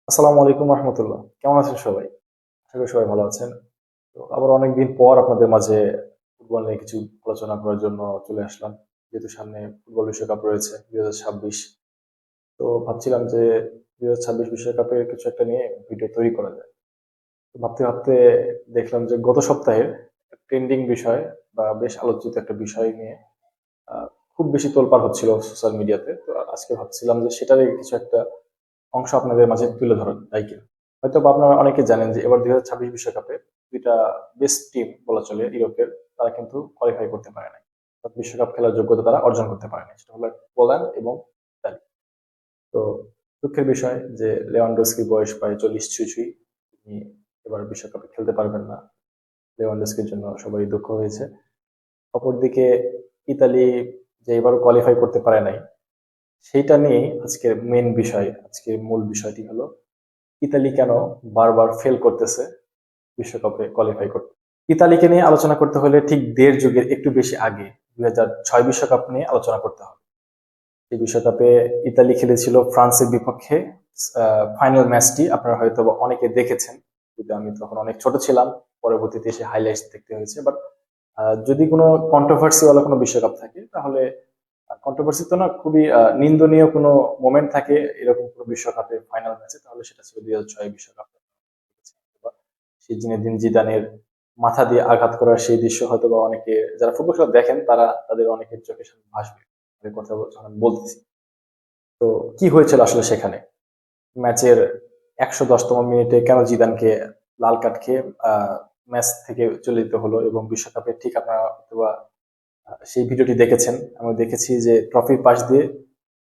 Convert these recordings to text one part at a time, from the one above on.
আসসালামু আলাইকুম রহমতুল্লাহ। কেমন আছেন সবাই? আশা করি সবাই ভালো আছেন। তো আবার অনেকদিন পর আপনাদের মাঝে ফুটবল নিয়ে কিছু আলোচনা করার জন্য চলে আসলাম। যেহেতু সামনে ফুটবল বিশ্বকাপ রয়েছে 2026। তো ভাবছিলাম যে 2026 বিশ্বকাপের কিছু একটা নিয়ে ভিডিও তৈরি করা যায়। তো ভাবতে ভাবতে দেখলাম যে গত সপ্তাহে ট্রেন্ডিং বিষয় বা বেশ আলোচিত একটা বিষয় নিয়ে আহ, খুব বেশি তোলপাড় হচ্ছিল সোশ্যাল মিডিয়াতে। তো আজকে ভাবছিলাম যে সেটারই কিছু একটা অংশ আপনাদের মাঝে তুলে ধরা তাই কি হয়তো বা আপনারা অনেকে জানেন যে এবার 2026 বিশ্বকাপে দুইটা বেস্ট টিম বলা চলে ইউরোপের, তারা কিন্তু কোয়ালিফাই করতে পারে নাই, অর্থাৎ বিশ্বকাপ খেলার যোগ্যতা তারা অর্জন করতে পারে নাই। সেটা হলো পোল্যান্ড এবং ইতালি। তো দুঃখের বিষয় যে লেভানডস্কির বয়স প্রায় 40 ছুঁই ছুঁই, তিনি এবার বিশ্বকাপে খেলতে পারবেন না। লেভানডস্কির জন্য সবাই দুঃখ হয়েছে। অপরদিকে ইতালি যে এবারও কোয়ালিফাই করতে পারে নাই, সেইটা নিয়েই আজকের মেন বিষয়, আজকের মূল বিষয়টি হলো ইতালি কেন বারবার ফেল করতেছে বিশ্বকাপে কোয়ালিফাই করতে। ইতালিকে নিয়ে আলোচনা করতে হলে ঠিক দেড় যুগের একটু বেশি আগে 2006 বিশ্বকাপ নিয়ে আলোচনা করতে হবে। এই বিশ্বকাপে ইতালি খেলেছিল ফ্রান্সের বিপক্ষে। ফাইনাল ম্যাচটি আপনারা হয়তো বা অনেকে দেখেছেন, কিন্তু আমি তখন অনেক ছোট ছিলাম। পরবর্তীতে এসে হাইলাইটস দেখতে হয়েছে। বাট যদি কোনো কন্ট্রোভার্সি ওয়ালা কোনো বিশ্বকাপ থাকে, তাহলে কন্ট্রোভার্সি তো না, খুবই নিন্দনীয় কোনো মোমেন্ট থাকে এরকম কোনো বিশ্বকাপে ফাইনাল ম্যাচে, তাহলে সেটা ছিল 2006 বিশ্বকাপ। সেই জিনেদিন জিদানের মাথা দিয়ে আঘাত করার সেই দৃশ্য হয়তো বা অনেকে যারা ফুটবল খেলা দেখেন তারা তাদের অনেকের চোখের সামনে ভাসবে। আমি কথা যখন বলতেছি, তো কি হয়েছিল আসলে সেখানে ম্যাচের 110তম মিনিটে কেন জিদানকে লাল কার্ড খেয়ে ম্যাচ থেকে চলে যেতে হলো, এবং বিশ্বকাপে ঠিক আপনারা হয়তোবা সেই ভিডিওটি দেখেছেন। আমি দেখেছি যে ট্রফির পাশ দিয়ে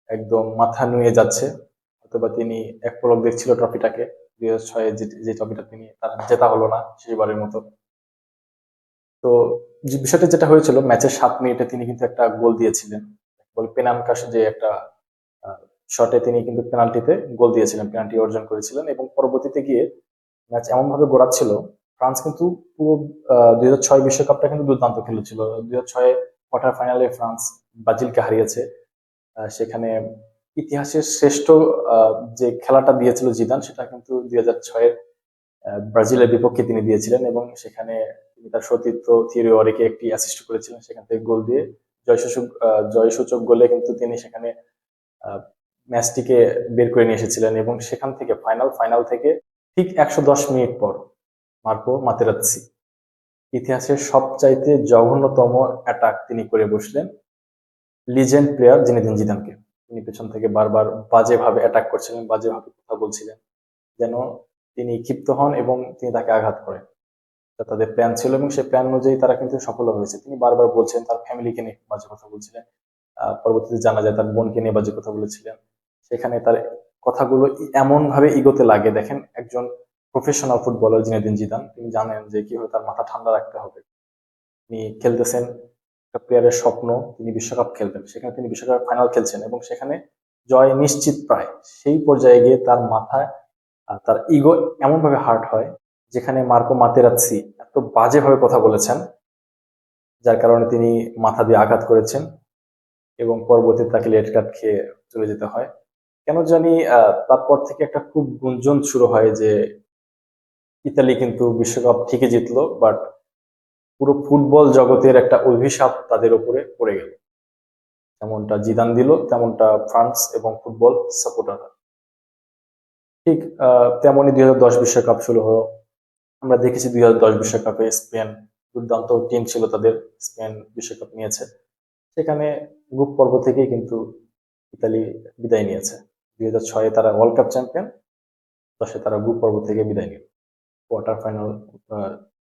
একদম মাথা নুয়ে যাচ্ছে, অথবা তিনি এক পলক দেখছিল ট্রফিটাকে। 2006 যে ট্রফিটা তিনি তার জেতা হলো না শেষবারের মতো। তো যে বিষয়টা যেটা হয়েছিল, ম্যাচের 7 মিনিটে তিনি কিন্তু একটা গোল দিয়েছিলেন। বল পেনানকাশ যে একটা শটে তিনি কিন্তু পেনাল্টিতে গোল দিয়েছিলেন, পেনাল্টি অর্জন করেছিলেন। এবং পরবর্তীতে গিয়ে ম্যাচ এমন ভাবে গড়াচ্ছিল, ফ্রান্স কিন্তু পুরো 2006 বিশ্বকাপটা কিন্তু দুর্দান্ত খেলেছিল। 2006 কোয়ার্টার ফাইনালে ফ্রান্স ব্রাজিলকে হারিয়েছে। সেখানে ইতিহাসের শ্রেষ্ঠ যে খেলাটা দিয়েছিল জিদান, সেটা কিন্তু 2006 ব্রাজিলের বিপক্ষে তিনি দিয়েছিলেন। এবং সেখানে তিনি তার সতীর্থ থিয়েরি অরিকে একটি অ্যাসিস্ট করেছিলেন, সেখান থেকে গোল দিয়ে জয়সূচক গোলে কিন্তু তিনি সেখানে ম্যাচটিকে বের করে নিয়ে এসেছিলেন। এবং সেখান থেকে ফাইনাল থেকে ঠিক 110 মিনিট পর মার্কো মাতেরাজ্জি ইতিহাসের সবচাইতে জঘন্যতম অ্যাটাক তিনি করে বসলেন লিজেন্ড প্লেয়ার জিনেদিন জিদানকে। তিনি পেছন থেকে বারবার বাজেভাবে অ্যাটাক করছিলেন, বাজেভাবে কথা বলছিলেন, যেন তিনি ক্ষিপ্ত হন এবং তিনি তাকে আঘাত করেন। তাদের প্ল্যান ছিল এবং সেই প্ল্যান অনুযায়ী তারা কিন্তু সফল হয়েছে। তিনি বারবার বলছেন তার ফ্যামিলিকে নিয়ে বাজে কথা বলছিলেন। পরবর্তীতে জানা যায় তার বোনকে নিয়ে বাজে কথা বলেছিলেন। সেখানে তার কথাগুলো এমন ভাবে ইগোতে লাগে, দেখেন একজন প্রফেশনাল ফুটবলার জিনেদিন জিদান, তিনি জানেন যে কিভাবে তার মাথা ঠান্ডা রাখতে হবে। তিনি খেলতেছেন একটা প্লেয়ারের স্বপ্ন, তিনি বিশ্বকাপ খেলবেন, সেখানে তিনি বিশ্বকাপ ফাইনাল খেলছেন এবং সেখানে জয় নিশ্চিত প্রায়। সেই পর্যায়ে গিয়ে তার মাথায় তার ইগো এমন ভাবে হার্ট হয়, যেখানে মার্কো মাতেরাজ্জি এত বাজেভাবে কথা বলেছেন, যার কারণে তিনি মাথা দিয়ে আঘাত করেছেন এবং পরবর্তীতে তাকে রেড কার্ড খেয়ে চলে যেতে হয়। কেন জানি তারপর থেকে একটা খুব গুঞ্জন শুরু হয় যে ইতালি কিন্তু বিশ্বকাপ ঠিকই জিতলো, বাট পুরো ফুটবল জগতের একটা অভিশাপ তাদের উপরে পড়ে গেল। যেমনটা জিদান দিল, তেমনটা ফ্রান্স এবং ফুটবল সাপোর্টাররা। ঠিক তেমনই 2010 বিশ্বকাপ শুরু হলো। আমরা দেখেছি 2010 বিশ্বকাপে স্পেন দুর্দান্ত টিম ছিল তাদের, স্পেন বিশ্বকাপ নিয়েছে। সেখানে গ্রুপ পর্ব থেকেই কিন্তু ইতালি বিদায় নিয়েছে। 2006 তারা ওয়ার্ল্ড কাপ চ্যাম্পিয়ন, 10 তারা গ্রুপ পর্ব থেকে বিদায় নিল। কোয়ার্টার ফাইনাল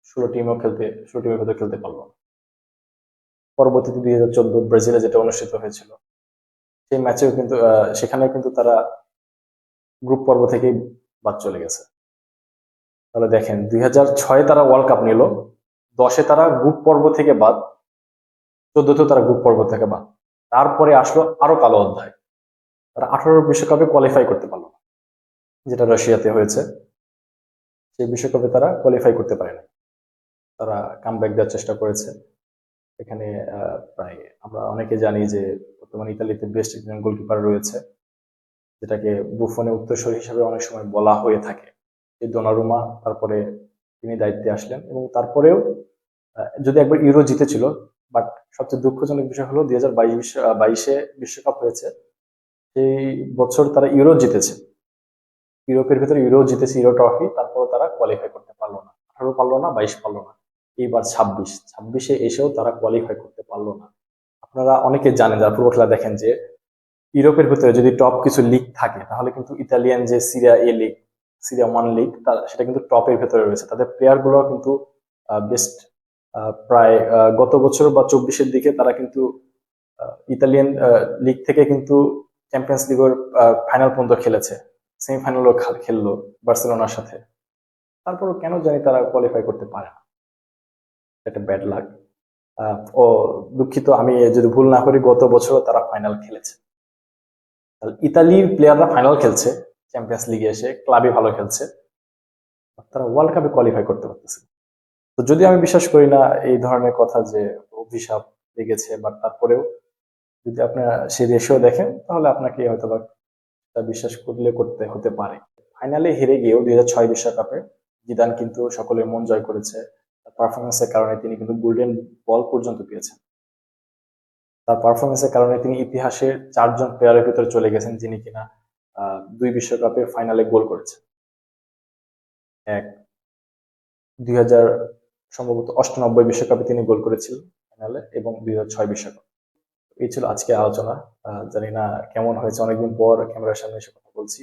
16 টিমের ভেতর খেলতে পারলো না। পরবর্তীতে 2014 ব্রাজিলে যেটা অনুষ্ঠিত হয়েছিল, সেই ম্যাচেও কিন্তু সেখানেও কিন্তু তারা গ্রুপ পর্ব থেকেই বাদ চলে গেছে। তাহলে দেখেন 2006 তারা ওয়ার্ল্ড কাপ নিল, 10 তারা গ্রুপ পর্ব থেকে বাদ, 14 তারা গ্রুপ পর্ব থেকে বাদ। তারপরে আসলো আরো কালো অধ্যায়, তারা 18 বিশ্বকাপে কোয়ালিফাই করতে পারলো না, যেটা রাশিয়াতে হয়েছে। সেই বিশ্বকাপে তারা কোয়ালিফাই করতে পারে না। তারা কামব্যাক দেওয়ার চেষ্টা করেছে। এখানে প্রায় আমরা অনেকে জানি যে বর্তমানে ইতালিতে বেস্ট একজন গোলকিপার রয়েছে, যেটাকে বুফনের উত্তরসূরি হিসেবে অনেক সময় বলা হয়ে থাকে। এই দোনারুমা তারপরে তিনি দায়িত্বে আসলেন এবং তারপরেও যদি একবার ইউরো জিতেছিল, বাট সবচেয়ে দুঃখজনক বিষয় হলো 2022 বিশ্বকাপ হয়েছে, সেই বছর তারা ইউরো জিতেছে, ইউরোপের ভেতরে ইউরো জিতেছে, ইউরো ট্রফি, তারপর তারা কোয়ালিফাই করতে পারলো না, 18 পারলো না, 22 পারলো না, এইবার 26 এসেও তারা কোয়ালিফাই করতে পারলো না। আপনারা অনেকে জানেন যারা ফুটবল খেলা দেখেন যে ইউরোপের ভেতরে যদি টপ কিছু লিগ থাকে তাহলে কিন্তু ইতালিয়ান যে Serie A league, Syria one league, সেটা কিন্তু টপের ভেতরে রয়েছে, তাদের প্লেয়ার গুলো কিন্তু বেস্ট। প্রায় গত বছর বা 24-এর দিকে তারা কিন্তু ইতালিয়ান লিগ থেকে কিন্তু চ্যাম্পিয়ন্স লিগের ফাইনাল পর্যন্ত খেলেছে, সেমিফাইনালও খেললো বার্সেলোনার সাথে। তারপরও কেন জানি তারা কোয়ালিফাই করতে পারে না, একটা ব্যাড লাক। ও দুঃখিত, আমি যদি ভুল না করি গত বছরও তারা ফাইনাল খেলেছে। ইতালির প্লেয়াররা ফাইনাল খেলছে, চ্যাম্পিয়ন্স লিগে এসে ক্লাবে ভালো খেলছে, তারা ওয়ার্ল্ড কাপে কোয়ালিফাই করতে পারতেছে। তো যদি আমি বিশ্বাস করি না এই ধরনের কথা যে অভিশাপ লেগেছে, বাট তারপরেও যদি আপনারা সেই রেশিও দেখেন তাহলে আপনাকে হয়তো বা বিশ্বাস করলে করতে হতে পারে। ফাইনালে হেরে গিয়েও 2006 বিশ্বকাপে জিদান কিন্তু সকলের মন জয় করেছে, তার পারফরমেন্সের কারণে তিনি কিন্তু গোল্ডেন বল পর্যন্ত পেয়েছেন। তার পারফরমেন্সের কারণে তিনি ইতিহাসের 4জন প্লেয়ারের ভিতরে চলে গেছেন যিনি কিনা 2 বিশ্বকাপের ফাইনালে গোল করেছেন। এক 2000 সম্ভবত 98 বিশ্বকাপে তিনি গোল করেছিলেন ফাইনালে, এবং 2006 বিশ্বকাপ। এই ছিল আজকে আলোচনা। জানি না কেমন হয়েছে, অনেকদিন পর ক্যামেরার সামনে এসে কথা বলছি।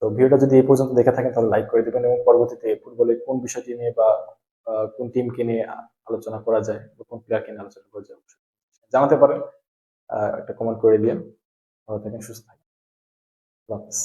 তো ভিডিওটা যদি এই পর্যন্ত দেখে থাকেন তাহলে লাইক করে দিবেন, এবং পরবর্তীতে ফুটবলের কোন বিষয়টি নিয়ে বা কোন টিমকে নিয়ে আলোচনা করা যায় বা কোন প্লেয়ারকে নিয়ে আলোচনা করা যায় অবশ্যই জানাতে পারেন, একটা কমেন্ট করে দিন। ভালো থাকেন, সুস্থ থাকেন, আল্লাহ হাফেজ।